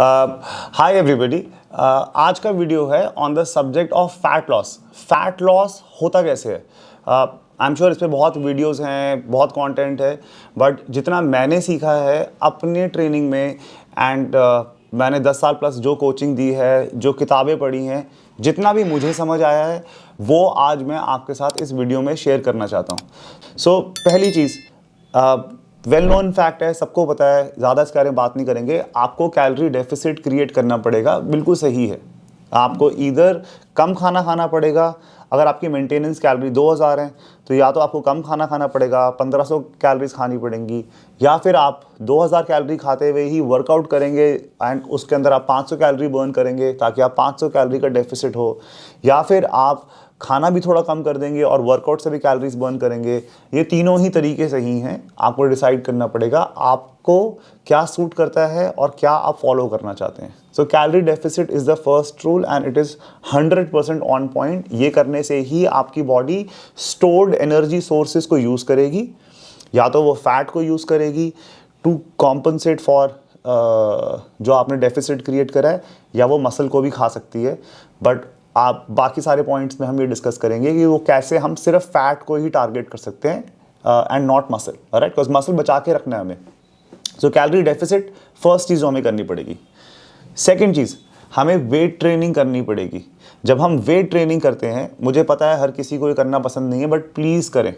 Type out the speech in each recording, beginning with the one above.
Hi everybody. आज का video है on the subject of fat loss. Fat loss होता कैसे है? आई एम श्योर इस पे बहुत वीडियोस हैं, बहुत कंटेंट है, बट जितना मैंने सीखा है अपने ट्रेनिंग में एंड मैंने 10 साल प्लस जो कोचिंग दी है, जो किताबें पढ़ी हैं, जितना भी मुझे समझ आया है वो आज मैं आपके साथ इस वीडियो में शेयर करना चाहता हूँ। सो पहली चीज़, वेल नोन फैक्ट है, सबको पता है, ज़्यादा इस बारे में बात नहीं करेंगे। आपको कैलोरी डेफिसिट क्रिएट करना पड़ेगा, बिल्कुल सही है। आपको इधर कम खाना खाना पड़ेगा। अगर आपकी मेंटेनेंस कैलोरी 2000 है तो या तो आपको कम खाना खाना पड़ेगा, 1500 कैलोरीज खानी पड़ेंगी, या फिर आप 2000 कैलोरी खाते हुए ही वर्कआउट करेंगे एंड उसके अंदर आप 500 कैलोरी बर्न करेंगे ताकि आप 500 कैलोरी का डेफिसिट हो, या फिर आप खाना भी थोड़ा कम कर देंगे और वर्कआउट से भी कैलोरीज बर्न करेंगे। ये तीनों ही तरीके सही हैं। आपको डिसाइड करना पड़ेगा आपको क्या सूट करता है और क्या आप फॉलो करना चाहते हैं। So calorie deficit is the first rule and it is 100% on point. ये करने से ही आपकी बॉडी स्टोर्ड एनर्जी सोर्सेज को यूज़ करेगी, या तो वो फैट को यूज़ करेगी टू कॉम्पनसेट फॉर जो आपने डेफिसिट क्रिएट करा है, या वो मसल को भी खा सकती है। बट आप बाकी सारे पॉइंट्स में हम ये डिस्कस करेंगे कि वो कैसे हम सिर्फ फैट को ही टारगेट कर सकते हैं and not muscle, right? Because muscle बचा के रखना है हमें। सो कैलोरी डेफिसिट फर्स्ट चीज़ हमें करनी पड़ेगी। सेकेंड चीज़, हमें वेट ट्रेनिंग करनी पड़ेगी। जब हम वेट ट्रेनिंग करते हैं, मुझे पता है हर किसी को ये करना पसंद नहीं है, बट प्लीज़ करें।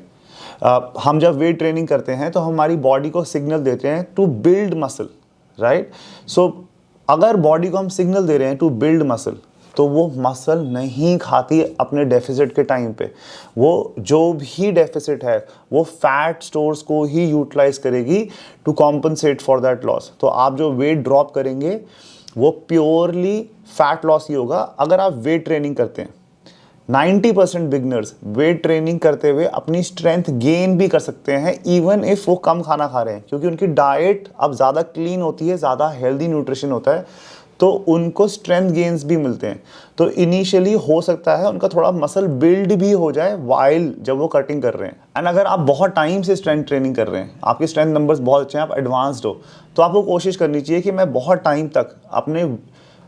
हम जब वेट ट्रेनिंग करते हैं तो हमारी बॉडी को सिग्नल देते हैं टू बिल्ड मसल, राइट? सो अगर बॉडी को हम सिग्नल दे रहे हैं टू बिल्ड मसल, तो वो मसल नहीं खाती अपने डेफिसिट के टाइम पे। वो जो भी डेफिसिट है वो फैट स्टोर्स को ही यूटिलाइज करेगी to compensate for that loss. तो आप जो वेट ड्रॉप करेंगे वो प्योरली फैट लॉस ही होगा। अगर आप वेट ट्रेनिंग करते हैं, 90% बिगनर्स वेट ट्रेनिंग करते हुए अपनी स्ट्रेंथ गेन भी कर सकते हैं, इवन इफ वो कम खाना खा रहे हैं, क्योंकि उनकी डाइट अब ज़्यादा क्लीन होती है, ज़्यादा हेल्दी न्यूट्रिशन होता है, तो उनको स्ट्रेंथ गेन्स भी मिलते हैं। तो इनिशियली हो सकता है उनका थोड़ा मसल बिल्ड भी हो जाए वाइल जब वो कटिंग कर रहे हैं। एंड अगर आप बहुत टाइम से स्ट्रेंथ ट्रेनिंग कर रहे हैं, आपके स्ट्रेंथ नंबर्स बहुत अच्छे हैं, आप एडवांस्ड हो, तो आपको कोशिश करनी चाहिए कि मैं बहुत टाइम तक अपने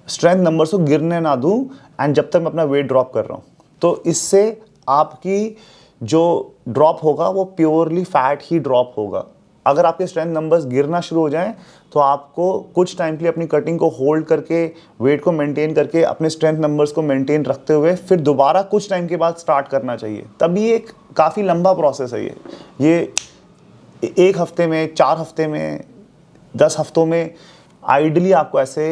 स्ट्रेंथ नंबर्स को गिरने ना दूं एंड जब तक मैं अपना वेट ड्रॉप कर रहा हूँ। तो इससे आपकी जो ड्रॉप होगा वो प्योरली फैट ही ड्रॉप होगा। अगर आपके स्ट्रेंथ नंबर्स गिरना शुरू हो जाएं तो आपको कुछ टाइम के लिए अपनी कटिंग को होल्ड करके, वेट को मेंटेन करके, अपने स्ट्रेंथ नंबर्स को मेंटेन रखते हुए फिर दोबारा कुछ टाइम के बाद स्टार्ट करना चाहिए। तभी एक काफ़ी लंबा प्रोसेस है ये 1 हफ्ते में, 4 हफ्ते में, 10 हफ्तों में आइडली आपको ऐसे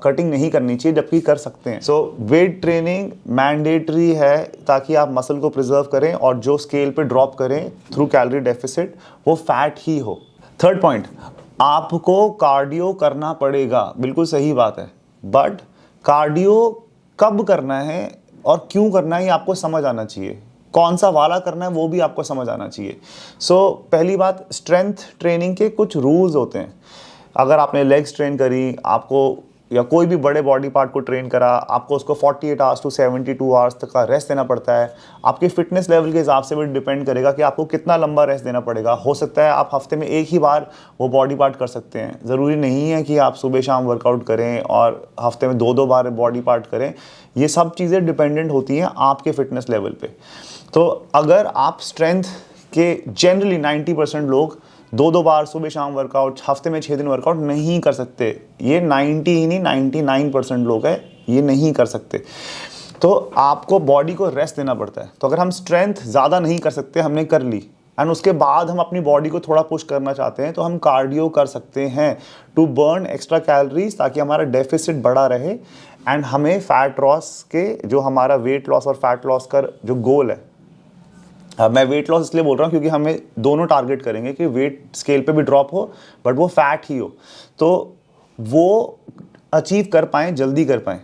कटिंग नहीं करनी चाहिए, जबकि कर सकते हैं। सो वेट ट्रेनिंग मैंडेटरी है ताकि आप मसल को प्रिजर्व करें और जो स्केल पे ड्रॉप करें थ्रू कैलोरी डेफिसिट वो फैट ही हो। थर्ड पॉइंट, आपको कार्डियो करना पड़ेगा, बिल्कुल सही बात है, बट कार्डियो कब करना है और क्यों करना है ये आपको समझ आना चाहिए। कौन सा वाला करना है वो भी आपको समझ आना चाहिए। सो पहली बात, स्ट्रेंथ ट्रेनिंग के कुछ रूल्स होते हैं। अगर आपने लेग्स ट्रेन करी, आपको या कोई भी बड़े बॉडी पार्ट को ट्रेन करा, आपको उसको 48 आवर्स टू 72 आवर्स तक का रेस्ट देना पड़ता है। आपके फिटनेस लेवल के हिसाब से भी डिपेंड करेगा कि आपको कितना लंबा रेस्ट देना पड़ेगा। हो सकता है आप हफ्ते में एक ही बार वो बॉडी पार्ट कर सकते हैं, ज़रूरी नहीं है कि आप सुबह शाम वर्कआउट करें और हफ्ते में 2-2 बार बॉडी पार्ट करें। ये सब चीज़ें डिपेंडेंट होती हैं आपके फिटनेस लेवल पर। तो अगर आप स्ट्रेंथ के जनरली 90% लोग 2-2 बार सुबह शाम वर्कआउट, हफ्ते में 6 दिन वर्कआउट नहीं कर सकते। ये 90 ही नहीं 99% लोग हैं, ये नहीं कर सकते। तो आपको बॉडी को रेस्ट देना पड़ता है। तो अगर हम स्ट्रेंथ ज़्यादा नहीं कर सकते, हमने कर ली एंड उसके बाद हम अपनी बॉडी को थोड़ा पुश करना चाहते हैं, तो हम कार्डियो कर सकते हैं टू बर्न एक्स्ट्रा कैलोरीज, ताकि हमारा डेफिसिट बढ़ा रहे एंड हमें फैट लॉस के, जो हमारा वेट लॉस और फैट लॉस का जो गोल है, मैं वेट लॉस इसलिए बोल रहा हूँ क्योंकि हमें दोनों टारगेट करेंगे कि वेट स्केल पे भी ड्रॉप हो बट वो फैट ही हो, तो वो अचीव कर पाएँ, जल्दी कर पाएँ।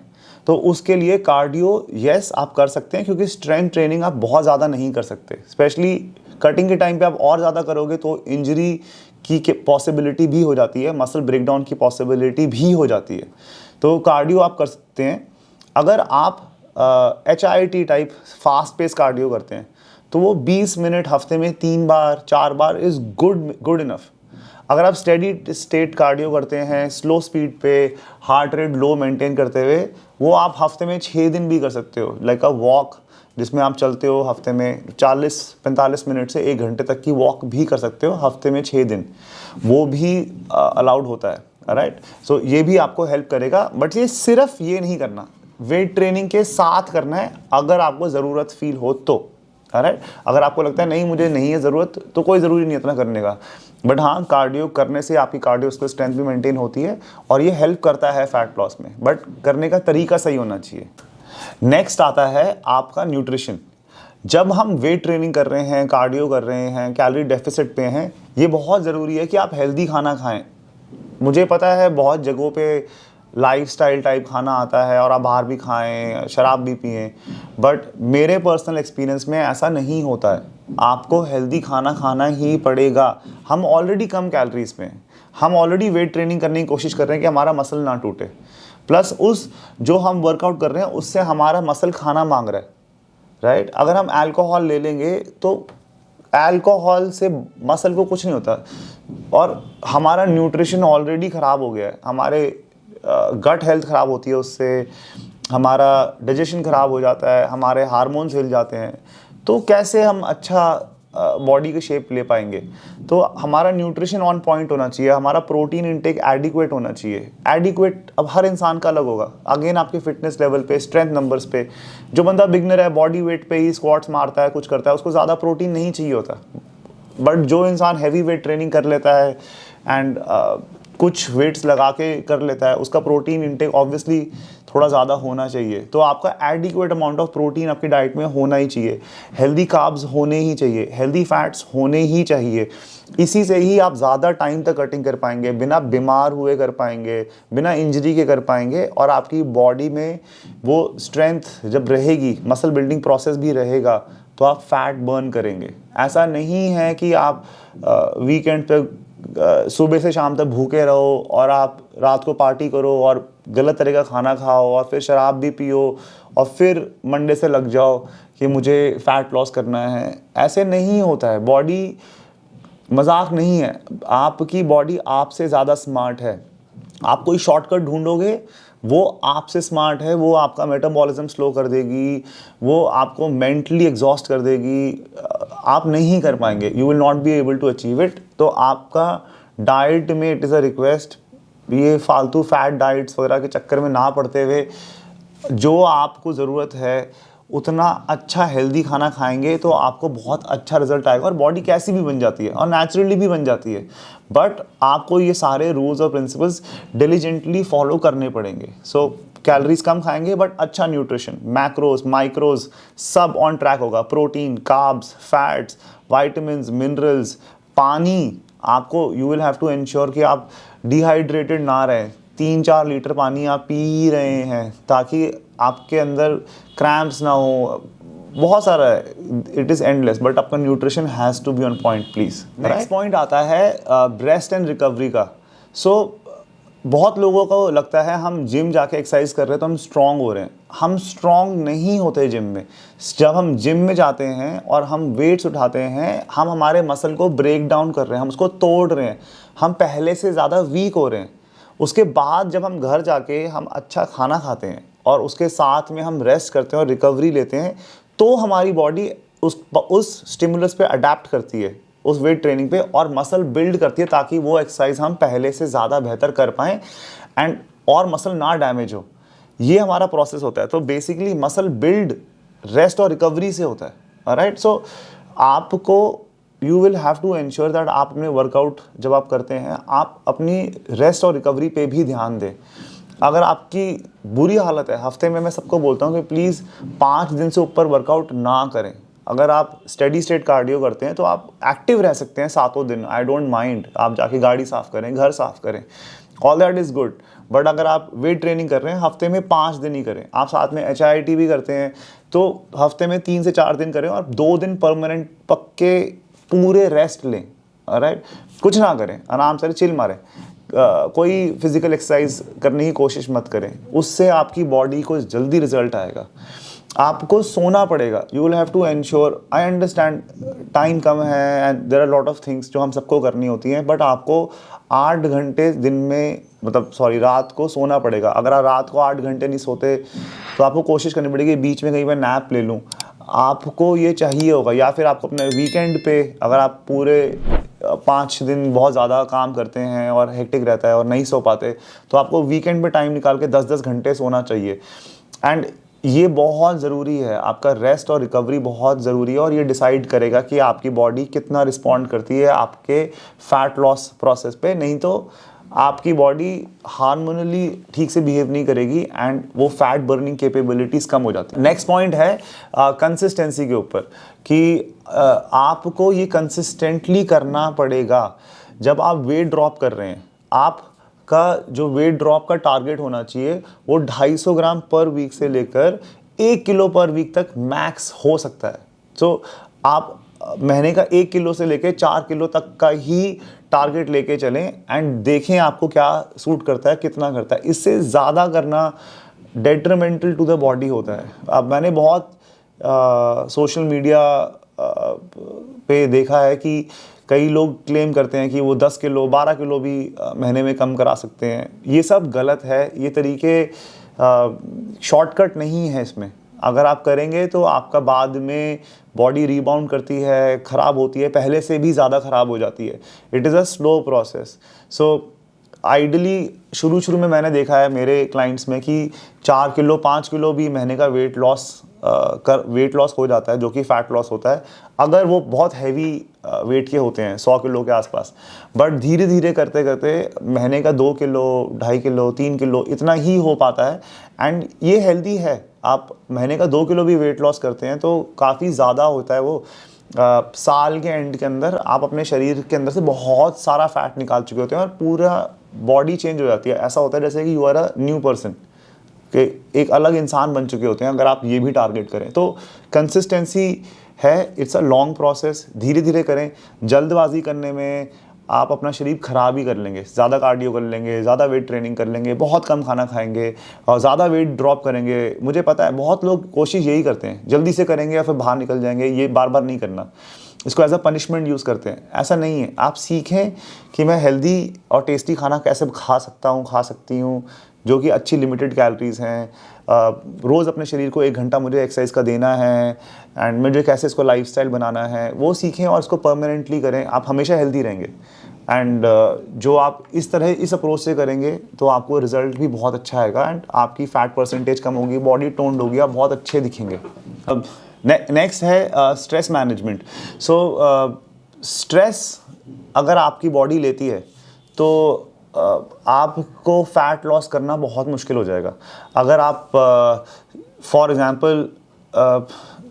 तो उसके लिए कार्डियो यस आप कर सकते हैं, क्योंकि स्ट्रेंथ ट्रेनिंग आप बहुत ज़्यादा नहीं कर सकते। स्पेशली कटिंग के टाइम पे आप और ज़्यादा करोगे तो इंजरी की पॉसिबिलिटी भी हो जाती है, मसल ब्रेकडाउन की पॉसिबिलिटी भी हो जाती है। तो कार्डियो आप कर सकते हैं। अगर आप HIIT type fast pace cardio करते हैं तो वो 20 मिनट हफ्ते में 3 बार 4 बार इज़ गुड इनफ। अगर आप स्टेडी स्टेट कार्डियो करते हैं स्लो स्पीड पे, हार्ट रेट लो मेंटेन करते हुए, वो आप हफ्ते में 6 दिन भी कर सकते हो। लाइक अ वॉक, जिसमें आप चलते हो हफ्ते में 40-45 मिनट से 1 घंटे तक की वॉक भी कर सकते हो हफ्ते में 6 दिन, वो भी अलाउड होता है। राइट, सो ये भी आपको हेल्प करेगा। बट ये सिर्फ ये नहीं करना, वेट ट्रेनिंग के साथ करना है अगर आपको ज़रूरत फील हो तो। राइट, अगर आपको लगता है नहीं मुझे नहीं है ज़रूरत, तो कोई ज़रूरी नहीं इतना करने का। बट हाँ, कार्डियो करने से आपकी कार्डियोवास्कुलर स्ट्रेंथ भी मेंटेन होती है और ये हेल्प करता है फैट लॉस में, बट करने का तरीका सही होना चाहिए। नेक्स्ट आता है आपका न्यूट्रिशन। जब हम वेट ट्रेनिंग कर रहे हैं, कार्डियो कर रहे हैं, कैलोरी डेफिसिट पे हैं, ये बहुत ज़रूरी है कि आप हेल्दी खाना खाएं। मुझे पता है बहुत जगहों पे लाइफस्टाइल टाइप खाना आता है और आप बाहर भी खाएं, शराब भी पिएं, बट मेरे पर्सनल एक्सपीरियंस में ऐसा नहीं होता है। आपको हेल्दी खाना खाना ही पड़ेगा। हम ऑलरेडी कम कैलोरीज में हैं, हम ऑलरेडी वेट ट्रेनिंग करने की कोशिश कर रहे हैं कि हमारा मसल ना टूटे, प्लस उस जो हम वर्कआउट कर रहे हैं उससे हमारा मसल खाना मांग रहा है। राइट, अगर हम अल्कोहल ले लेंगे तो अल्कोहल से मसल को कुछ नहीं होता, और हमारा न्यूट्रिशन ऑलरेडी ख़राब हो गया है, हमारे गट हेल्थ ख़राब होती है उससे, हमारा डाइजेशन ख़राब हो जाता है, हमारे हार्मोन्स हिल जाते हैं, तो कैसे हम अच्छा बॉडी की शेप ले पाएंगे। तो हमारा न्यूट्रिशन ऑन पॉइंट होना चाहिए, हमारा प्रोटीन इंटेक एडिक्वेट होना चाहिए। एडिक्वेट अब हर इंसान का अलग होगा, अगेन आपके फिटनेस लेवल पे, स्ट्रेंथ नंबर्स पे। जो बंदा बिगनर है, बॉडी वेट पे ही स्क्वाट्स मारता है, कुछ करता है, उसको ज़्यादा प्रोटीन नहीं चाहिए होता। बट जो इंसान हैवी वेट ट्रेनिंग कर लेता है एंड कुछ वेट्स लगा के कर लेता है, उसका प्रोटीन इंटेक ऑब्वियसली थोड़ा ज़्यादा होना चाहिए। तो आपका एडिक्वेट अमाउंट ऑफ प्रोटीन आपकी डाइट में होना ही चाहिए, हेल्दी कार्ब्स होने ही चाहिए, हेल्दी फैट्स होने ही चाहिए। इसी से ही आप ज़्यादा टाइम तक कटिंग कर पाएंगे, बिना बीमार हुए कर पाएंगे, बिना इंजरी के कर पाएंगे, और आपकी बॉडी में वो स्ट्रेंथ जब रहेगी, मसल बिल्डिंग प्रोसेस भी रहेगा, तो आप फैट बर्न करेंगे। ऐसा नहीं है कि आप वीकेंड पे सुबह से शाम तक भूखे रहो और आप रात को पार्टी करो और गलत तरह का खाना खाओ और फिर शराब भी पियो और फिर मंडे से लग जाओ कि मुझे फैट लॉस करना है। ऐसे नहीं होता है, बॉडी मजाक नहीं है, आपकी बॉडी आपसे ज़्यादा स्मार्ट है। आप कोई शॉर्टकट ढूंढोगे, वो आपसे स्मार्ट है, वो आपका मेटाबॉलिज्म स्लो कर देगी, वो आपको मेंटली एग्जॉस्ट कर देगी, आप नहीं कर पाएंगे, you will not be able to achieve it. तो आपका डाइट में इट इज़ अ रिक्वेस्ट, ये फालतू फैट डाइट्स वगैरह के चक्कर में ना पड़ते हुए जो आपको ज़रूरत है उतना अच्छा हेल्दी खाना खाएंगे तो आपको बहुत अच्छा रिजल्ट आएगा, और बॉडी कैसी भी बन जाती है और नेचुरली भी बन जाती है। बट आपको ये सारे रूल्स और प्रिंसिपल्स डिलीजेंटली फॉलो करने पड़ेंगे। सो कैलोरीज कम खाएंगे बट अच्छा न्यूट्रिशन, मैक्रोज माइक्रोज सब ऑन ट्रैक होगा, protein, carbs, fats, vitamins, minerals, पानी। आपको you will have to ensure कि आप डिहाइड्रेटेड ना रहें, 3-4 लीटर पानी आप पी रहे हैं ताकि आपके अंदर क्रैम्प्स ना हो, बहुत सारा है, इट इज़ एंडलेस, बट आपका nutrition has to be on point please. Next point आता है ब्रेस्ट एंड रिकवरी का। सो बहुत लोगों को लगता है हम जिम जाके एक्सरसाइज कर रहे हैं तो हम स्ट्रॉन्ग हो रहे हैं। हम स्ट्रॉन्ग नहीं होते जिम में। जब हम जिम में जाते हैं और हम वेट्स उठाते हैं, हम हमारे मसल को ब्रेक डाउन कर रहे हैं, हम उसको तोड़ रहे हैं, हम पहले से ज़्यादा वीक हो रहे हैं। उसके बाद जब हम घर जाके हम अच्छा खाना खाते हैं और उसके साथ में हम रेस्ट करते हैं और रिकवरी लेते हैं, तो हमारी बॉडी उस स्टिमुलस पे अडेप्ट करती है, उस वेट ट्रेनिंग पे, और मसल बिल्ड करती है ताकि वो एक्सरसाइज हम पहले से ज़्यादा बेहतर कर पाएँ एंड और मसल ना डैमेज हो। ये हमारा प्रोसेस होता है। तो बेसिकली मसल बिल्ड रेस्ट और रिकवरी से होता है। राइट, सो आपको you will have to ensure that आप अपने वर्कआउट जब आप करते हैं आप अपनी रेस्ट और रिकवरी पे भी ध्यान दें। अगर आपकी बुरी हालत है, हफ्ते में मैं सबको बोलता हूँ कि प्लीज़ 5 दिन से ऊपर वर्कआउट ना करें। अगर आप स्टेडी स्टेट कार्डियो करते हैं तो आप एक्टिव रह सकते हैं 7 दिन, आई डोंट माइंड। आप जाके गाड़ी साफ़ करें, घर साफ़ करें, all that is good. But अगर आप वेट ट्रेनिंग कर रहे हैं, हफ्ते में 5 दिन ही करें। आप साथ में HIIT भी करते हैं तो हफ्ते में 3 से 4 दिन करें और 2 दिन परमानेंट पक्के पूरे रेस्ट लें। राइट, कुछ ना करें, आराम से चिल मारें, कोई फिजिकल एक्सरसाइज करने की कोशिश मत करें, उससे आपकी बॉडी को जल्दी रिजल्ट आएगा। आपको सोना पड़ेगा, you will have to ensure, I understand time कम है and there are lot of things जो हम सबको करनी होती हैं, बट आपको 8 घंटे दिन में मतलब सॉरी रात को सोना पड़ेगा। अगर आप रात को 8 घंटे नहीं सोते तो आपको कोशिश करनी पड़ेगी बीच में कहीं मैं नैप ले लूँ, आपको ये चाहिए होगा। या फिर आपको अपने वीकेंड पे, अगर आप पूरे 5 दिन बहुत ज़्यादा काम करते हैं और हेक्टिक रहता है और नहीं सो पाते, तो आपको वीकेंड पे टाइम निकाल के 10-10 घंटे सोना चाहिए। एंड ये बहुत ज़रूरी है, आपका रेस्ट और रिकवरी बहुत ज़रूरी है, और ये डिसाइड करेगा कि आपकी बॉडी कितना रिस्पॉन्ड करती है आपके फैट लॉस प्रोसेस पे। नहीं तो आपकी बॉडी हार्मोनली ठीक से बिहेव नहीं करेगी एंड वो फैट बर्निंग कैपेबिलिटीज़ कम हो जाती है। नेक्स्ट पॉइंट है कंसिस्टेंसी के ऊपर, कि आपको ये कंसिस्टेंटली करना पड़ेगा। जब आप वेट ड्रॉप कर रहे हैं, आप का जो वेट ड्रॉप का टारगेट होना चाहिए वो 250 ग्राम पर वीक से लेकर 1 किलो पर वीक तक मैक्स हो सकता है। तो आप महीने का 1 किलो से लेकर 4 किलो तक का ही टारगेट लेके चलें एंड देखें आपको क्या सूट करता है, कितना करता है। इससे ज़्यादा करना डेट्रीमेंटल टू द बॉडी होता है। अब मैंने बहुत सोशल मीडिया पे देखा है कि कई लोग क्लेम करते हैं कि वो 10 किलो 12 किलो भी महीने में कम करा सकते हैं। ये सब गलत है, ये तरीके शॉर्टकट नहीं है इसमें। अगर आप करेंगे तो आपका बाद में बॉडी रीबाउंड करती है, ख़राब होती है, पहले से भी ज़्यादा ख़राब हो जाती है। It is a slow process. So ideally शुरू में मैंने देखा है मेरे क्लाइंट्स में कि 4 किलो 5 किलो भी महीने का वेट लॉस हो जाता है, जो कि फ़ैट लॉस होता है अगर वो बहुत हैवी वेट के होते हैं, 100 किलो के आसपास। बट धीरे धीरे करते करते महीने का 2 किलो 2.5 किलो 3 किलो इतना ही हो पाता है एंड ये हेल्दी है। आप महीने का 2 किलो भी वेट लॉस करते हैं तो काफ़ी ज़्यादा होता है वो। साल के एंड के अंदर आप अपने शरीर के अंदर से बहुत सारा फैट निकाल चुके होते हैं और पूरा बॉडी चेंज हो जाती है। ऐसा होता है जैसे कि you are a new person, कि एक अलग इंसान बन चुके होते हैं अगर आप ये भी टारगेट करें। तो कंसिस्टेंसी है, इट्स अ लॉन्ग प्रोसेस, धीरे धीरे करें। जल्दबाजी करने में आप अपना शरीर ख़राब ही कर लेंगे। ज़्यादा कार्डियो कर लेंगे, ज़्यादा वेट ट्रेनिंग कर लेंगे, बहुत कम खाना खाएंगे और ज़्यादा वेट ड्रॉप करेंगे। मुझे पता है बहुत लोग कोशिश यही करते हैं, जल्दी से करेंगे या फिर बाहर निकल जाएंगे। ये बार बार नहीं करना, इसको एज अ पनिशमेंट यूज़ करते हैं। ऐसा नहीं है, आप सीखें कि मैं हेल्दी और टेस्टी खाना कैसे खा सकती हूँ, जो कि अच्छी लिमिटेड कैलोरीज़ हैं। रोज़ अपने शरीर को 1 घंटा मुझे एक्सरसाइज का देना है एंड मुझे कैसे इसको लाइफस्टाइल बनाना है, वो सीखें और इसको परमानेंटली करें। आप हमेशा हेल्दी रहेंगे एंड जो आप इस अप्रोच से करेंगे तो आपको रिजल्ट भी बहुत अच्छा आएगा एंड आपकी फ़ैट परसेंटेज कम होगी, बॉडी टोन्ड होगी, आप बहुत अच्छे दिखेंगे। अब नेक्स्ट है स्ट्रेस मैनेजमेंट। सो स्ट्रेस अगर आपकी बॉडी लेती है तो आपको फैट लॉस करना बहुत मुश्किल हो जाएगा। अगर आप फॉर एग्जांपल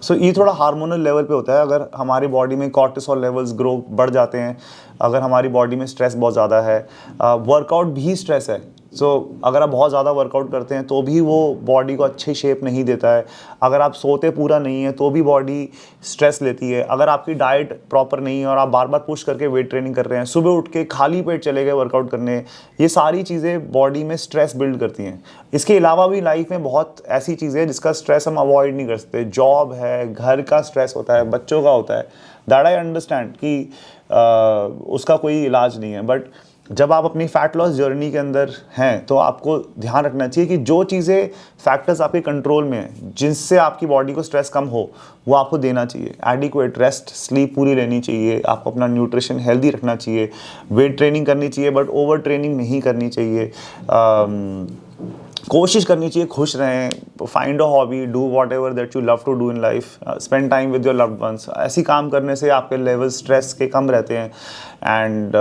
सो ये थोड़ा हार्मोनल लेवल पे होता है। अगर हमारी बॉडी में कॉर्टिसोल लेवल्स बढ़ जाते हैं, अगर हमारी बॉडी में स्ट्रेस बहुत ज़्यादा है, वर्कआउट भी स्ट्रेस है। सो अगर आप बहुत ज़्यादा वर्कआउट करते हैं तो भी वो बॉडी को अच्छी शेप नहीं देता है। अगर आप सोते पूरा नहीं है तो भी बॉडी स्ट्रेस लेती है। अगर आपकी डाइट प्रॉपर नहीं है और आप बार बार पुश करके वेट ट्रेनिंग कर रहे हैं, सुबह उठ के खाली पेट चले गए वर्कआउट करने, ये सारी चीज़ें बॉडी में स्ट्रेस बिल्ड करती हैं। इसके अलावा भी लाइफ में बहुत ऐसी चीज़ें हैं जिसका स्ट्रेस हम अवॉइड नहीं कर सकते। जॉब है, घर का स्ट्रेस होता है, बच्चों का होता है, दैट आई अंडरस्टैंड कि उसका कोई इलाज नहीं है। बट जब आप अपनी फ़ैट लॉस जर्नी के अंदर हैं तो आपको ध्यान रखना चाहिए कि जो चीज़ें फैक्टर्स आपके कंट्रोल में हैं, जिनसे आपकी बॉडी को स्ट्रेस कम हो, वो आपको देना चाहिए। एडिक्वेट रेस्ट, स्लीप पूरी लेनी चाहिए, आपको अपना न्यूट्रिशन हेल्दी रखना चाहिए, वेट ट्रेनिंग करनी चाहिए बट ओवर ट्रेनिंग नहीं करनी चाहिए। कोशिश करनी चाहिए खुश रहें, find a hobby, do whatever that you love to do in life, spend time with your loved ones. ऐसी काम करने से आपके लेवल स्ट्रेस के कम रहते हैं एंड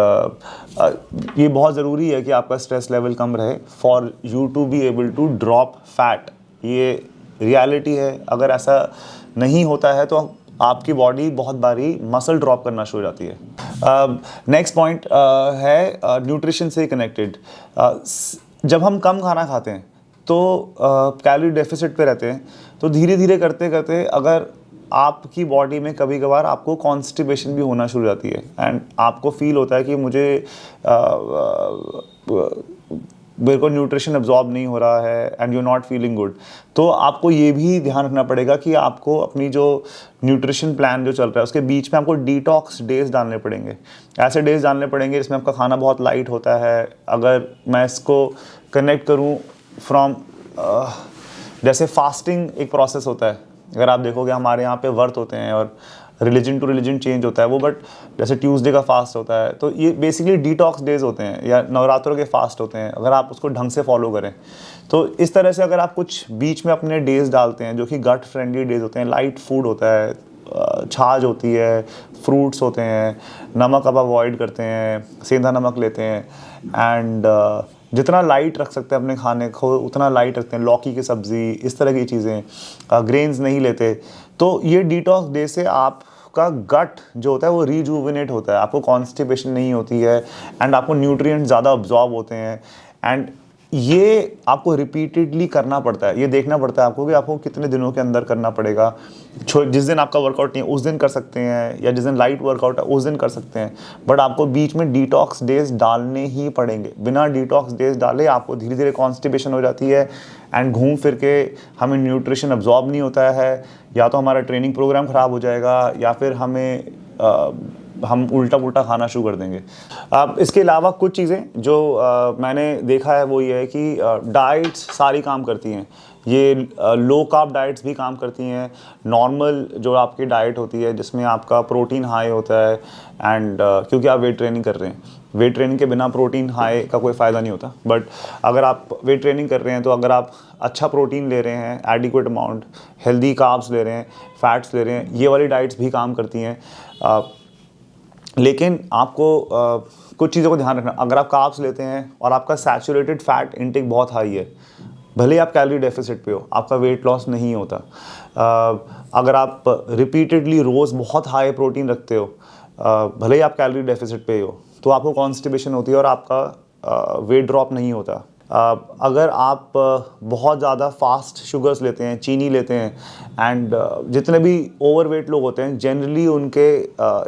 ये बहुत ज़रूरी है कि आपका स्ट्रेस लेवल कम रहे for you to be able to drop fat. ये रियलिटी है। अगर ऐसा नहीं होता है तो आपकी बॉडी बहुत बारी मसल ड्रॉप करना शुरू हो जाती है। नेक्स्ट पॉइंट है न्यूट्रिशन से कनेक्टेड। जब हम कम खाना खाते हैं तो कैलोरी डेफिसिट पे रहते हैं, तो धीरे धीरे करते करते अगर आपकी बॉडी में कभी कभार आपको कॉन्स्टिपेशन भी होना शुरू हो जाती है एंड आपको फील होता है कि मुझे मेरे को न्यूट्रिशन एब्जॉर्ब नहीं हो रहा है and you not feeling good, तो आपको ये भी ध्यान रखना पड़ेगा कि आपको अपनी जो न्यूट्रिशन प्लान जो चल रहा है उसके बीच में आपको डिटॉक्स डेज डालने पड़ेंगे। ऐसे डेज डालने पड़ेंगे जिसमें आपका खाना बहुत लाइट होता है। अगर मैं इसको कनेक्ट करूँ फ्रॉम जैसे फास्टिंग एक प्रोसेस होता है, अगर आप देखोगे हमारे यहाँ पे व्रत होते हैं और रिलीजन टू रिलीजन चेंज होता है वो, बट जैसे ट्यूसडे का फास्ट होता है तो ये बेसिकली डिटॉक्स डेज होते हैं या नवरात्रों के फास्ट होते हैं, अगर आप उसको ढंग से फॉलो करें। तो इस तरह से अगर आप कुछ बीच में अपने डेज डालते हैं जो कि गट फ्रेंडली डेज होते हैं, लाइट फूड होता है, छाछ होती है, फ्रूट्स होते हैं, नमक आप अवॉइड करते हैं, सेंधा नमक लेते हैं, एंड जितना लाइट रख सकते हैं अपने खाने को उतना लाइट रखते हैं, लौकी की सब्ज़ी, इस तरह की चीज़ें, ग्रेन्स नहीं लेते, तो ये डिटॉक्स डे से आपका गट जो होता है वो रिजुविनेट होता है, आपको कॉन्स्टिपेशन नहीं होती है एंड आपको न्यूट्रिएंट ज़्यादा अब्जॉर्ब होते हैं। एंड ये आपको रिपीटेडली करना पड़ता है, ये देखना पड़ता है आपको कि आपको कितने दिनों के अंदर करना पड़ेगा। जिस दिन आपका वर्कआउट नहीं है उस दिन कर सकते हैं, या जिस दिन लाइट वर्कआउट है उस दिन कर सकते हैं, बट आपको बीच में डिटॉक्स डेज डालने ही पड़ेंगे। बिना डिटॉक्स डेज डाले आपको धीरे धीरे कॉन्स्टिपेशन हो जाती है एंड घूम फिर के हमें न्यूट्रिशन अब्जॉर्ब नहीं होता है, या तो हमारा ट्रेनिंग प्रोग्राम ख़राब हो जाएगा या फिर हम उल्टा पुल्टा खाना शुरू कर देंगे। इसके अलावा कुछ चीज़ें जो मैंने देखा है वो ये है कि डाइट्स सारी काम करती हैं, ये लो कार्ब डाइट्स भी काम करती हैं। नॉर्मल जो आपकी डाइट होती है जिसमें आपका प्रोटीन हाई होता है एंड क्योंकि आप वेट ट्रेनिंग कर रहे हैं, वेट ट्रेनिंग के बिना प्रोटीन हाई का कोई फ़ायदा नहीं होता, बट अगर आप वेट ट्रेनिंग कर रहे हैं तो अगर आप अच्छा प्रोटीन ले रहे हैं, एडिक्वेट अमाउंट, हेल्दी कार्ब्स ले रहे हैं, फैट्स ले रहे हैं, ये वाली डाइट्स भी काम करती हैं। लेकिन आपको कुछ चीज़ों को ध्यान रखना, अगर आप कार्ब्स लेते हैं और आपका सैचुरेटेड फैट इंटेक बहुत हाई है, भले ही आप कैलोरी डेफिसिट पे हो, आपका वेट लॉस नहीं होता। अगर आप रिपीटेडली रोज़ बहुत हाई प्रोटीन रखते हो, भले ही आप कैलोरी डेफिसिट पे हो, तो आपको कॉन्स्टिपेशन होती है और आपका वेट ड्रॉप नहीं होता। अगर आप बहुत ज़्यादा फास्ट शुगर्स लेते हैं, चीनी लेते हैं, एंड जितने भी ओवरवेट लोग होते हैं जनरली उनके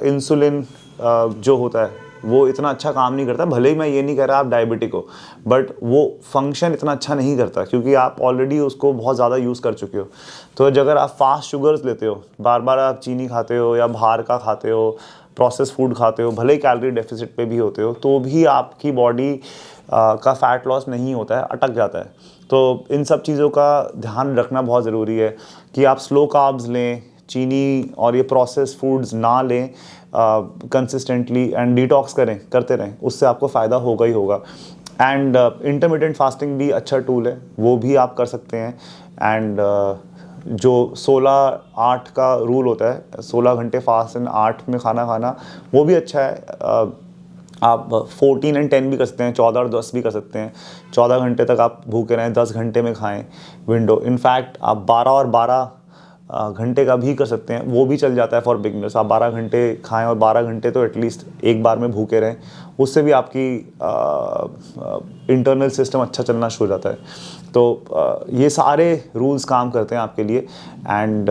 इंसुलिन जो होता है वो इतना अच्छा काम नहीं करता। भले ही मैं ये नहीं कह रहा आप डायबिटिक हो, बट वो फंक्शन इतना अच्छा नहीं करता क्योंकि आप ऑलरेडी उसको बहुत ज़्यादा यूज़ कर चुके हो। तो अगर आप फास्ट शुगर्स लेते हो, बार बार आप चीनी खाते हो या बाहर का खाते हो, प्रोसेस फूड खाते हो, भले ही कैलोरी डेफिसिट पे भी होते हो, तो भी आपकी बॉडी का फैट लॉस नहीं होता है, अटक जाता है। तो इन सब चीज़ों का ध्यान रखना बहुत ज़रूरी है कि आप स्लो कार्ब्स लें, चीनी और ये प्रोसेस फूड्स ना लें कंसिस्टेंटली, एंड डिटॉक्स करते रहें, उससे आपको फ़ायदा होगा ही होगा। एंड इंटरमिटेंट फास्टिंग भी अच्छा टूल है, वो भी आप कर सकते हैं। एंड जो 16-8 का रूल होता है, 16 घंटे फास्ट एंड 8 में खाना खाना, वो भी अच्छा है। आप 14 एंड 10 भी कर सकते हैं, 14 और 10 भी कर सकते हैं। 14 घंटे तक आप भूखे रहें, 10 घंटे में खाएं विंडो। इनफैक्ट आप 12 और 12 घंटे का भी कर सकते हैं, वो भी चल जाता है फॉर बिगनर्स। आप 12 घंटे खाएं और 12 घंटे तो एटलीस्ट एक बार में भूखे रहें, उससे भी आपकी इंटरनल सिस्टम अच्छा चलना शुरू हो जाता है। तो ये सारे रूल्स काम करते हैं आपके लिए, एंड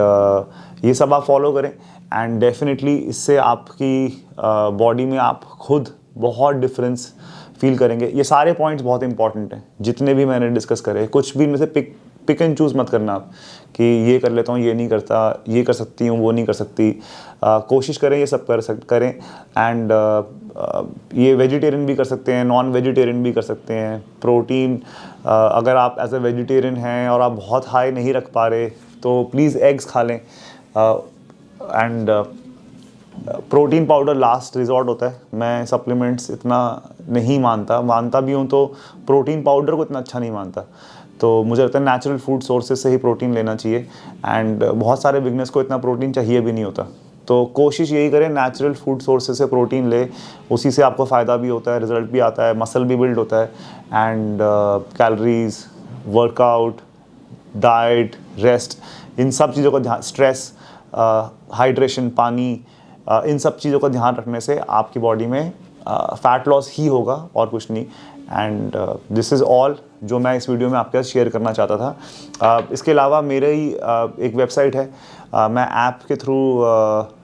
ये सब आप फॉलो करें, एंड डेफिनेटली इससे आपकी बॉडी में आप खुद बहुत डिफरेंस फील करेंगे। ये सारे पॉइंट्स बहुत इंपॉर्टेंट हैं जितने भी मैंने डिस्कस करे, कुछ भी इनमें से पिक एंड चूज़ मत करना आप कि ये कर लेता हूँ, ये नहीं करता, ये कर सकती हूँ, वो नहीं कर सकती। कोशिश करें ये सब करें। एंड ये वेजिटेरियन भी कर सकते हैं, नॉन वेजिटेरियन भी कर सकते हैं। प्रोटीन अगर आप एज ए वेजिटेरियन हैं और आप बहुत हाई नहीं रख पा रहे तो प्लीज़ एग्स खा लें। And protein powder last resort होता है, मैं सप्लीमेंट्स इतना नहीं मानता भी हूँ तो प्रोटीन पाउडर को इतना अच्छा नहीं मानता। तो मुझे लगता है नेचुरल फूड सोर्सेज से ही प्रोटीन लेना चाहिए, एंड बहुत सारे बिगनर्स को इतना प्रोटीन चाहिए भी नहीं होता। तो कोशिश यही करें नेचुरल फूड सोर्सेज से प्रोटीन ले, उसी से आपको फ़ायदा भी होता है, रिजल्ट भी आता है, मसल भी बिल्ड होता है, and calories, workout, diet, rest, इन सब चीज़ों का ध्यान, स्ट्रेस, हाइड्रेशन, पानी, इन सब चीज़ों का ध्यान रखने से आपकी बॉडी में फ़ैट लॉस ही होगा और कुछ नहीं। एंड दिस इज़ ऑल जो मैं इस वीडियो में आपके साथ शेयर करना चाहता था। इसके अलावा मेरे ही एक वेबसाइट है, मैं ऐप के थ्रू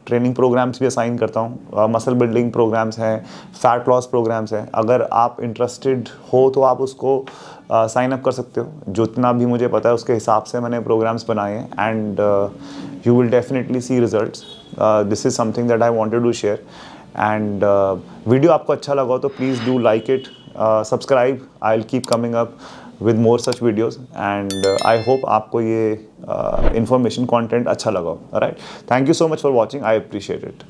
ट्रेनिंग प्रोग्राम्स भी असाइन करता हूँ, मसल बिल्डिंग प्रोग्राम्स हैं, फैट लॉस प्रोग्राम्स हैं। अगर आप इंटरेस्टेड हो तो आप उसको साइन अप कर सकते हो। जितना भी मुझे पता है उसके हिसाब से मैंने प्रोग्राम्स बनाए हैं and you will definitely see results. This is something that I wanted to share and video आपको अच्छा लगा हो तो please do like it, subscribe. I will keep coming up with more such videos and I hope आपको ये information content अच्छा लगा हो। Alright, thank you so much for watching, I appreciate it.